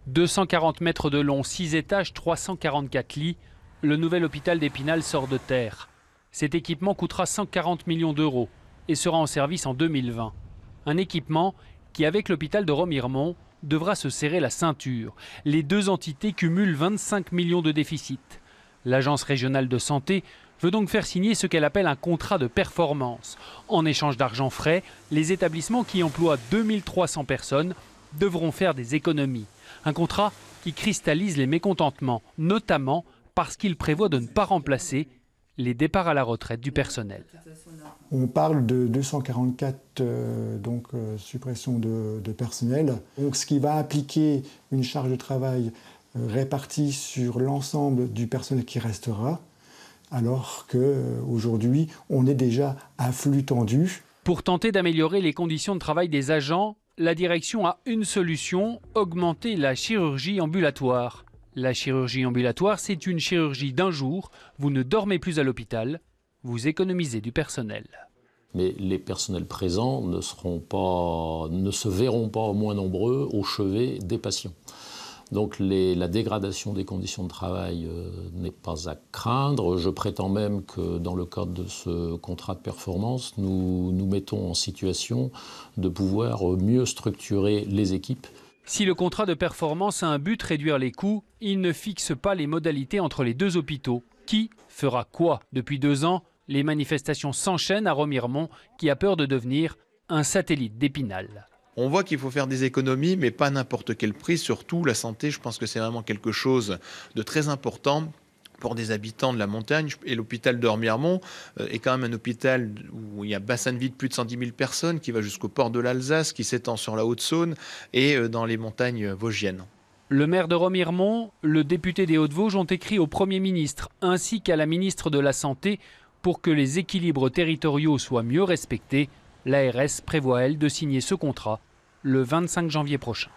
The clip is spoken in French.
240 mètres de long, 6 étages, 344 lits, le nouvel hôpital d'Épinal sort de terre. Cet équipement coûtera 140 millions d'euros et sera en service en 2020. Un équipement qui, avec l'hôpital de Remiremont, devra se serrer la ceinture. Les deux entités cumulent 25 millions de déficit. L'Agence régionale de santé veut donc faire signer ce qu'elle appelle un contrat de performance. En échange d'argent frais, les établissements qui emploient 2300 personnes devront faire des économies. Un contrat qui cristallise les mécontentements, notamment parce qu'il prévoit de ne pas remplacer les départs à la retraite du personnel. On parle de 244 suppressions de personnel, donc ce qui va impliquer une charge de travail répartie sur l'ensemble du personnel qui restera, alors qu'aujourd'hui, on est déjà à flux tendu. Pour tenter d'améliorer les conditions de travail des agents, la direction a une solution, augmenter la chirurgie ambulatoire. La chirurgie ambulatoire, c'est une chirurgie d'un jour. Vous ne dormez plus à l'hôpital, vous économisez du personnel. Mais les personnels présents ne se verront pas moins nombreux au chevet des patients. Donc la dégradation des conditions de travail n'est pas à craindre. Je prétends même que dans le cadre de ce contrat de performance, nous nous mettons en situation de pouvoir mieux structurer les équipes. Si le contrat de performance a un but, réduire les coûts, il ne fixe pas les modalités entre les deux hôpitaux. Qui fera quoi? Depuis 2 ans, les manifestations s'enchaînent à Remiremont, qui a peur de devenir un satellite d'Épinal. On voit qu'il faut faire des économies, mais pas à n'importe quel prix. Surtout la santé, je pense que c'est vraiment quelque chose de très important pour des habitants de la montagne. Et l'hôpital de Remiremont est quand même un hôpital où il y a un bassin de vie de plus de 110 000 personnes qui va jusqu'au port de l'Alsace, qui s'étend sur la Haute-Saône et dans les montagnes vosgiennes. Le maire de Remiremont, le député des Hauts-de-Vosges ont écrit au Premier ministre ainsi qu'à la ministre de la Santé pour que les équilibres territoriaux soient mieux respectés. L'ARS prévoit, elle, de signer ce contrat le 25 janvier prochain.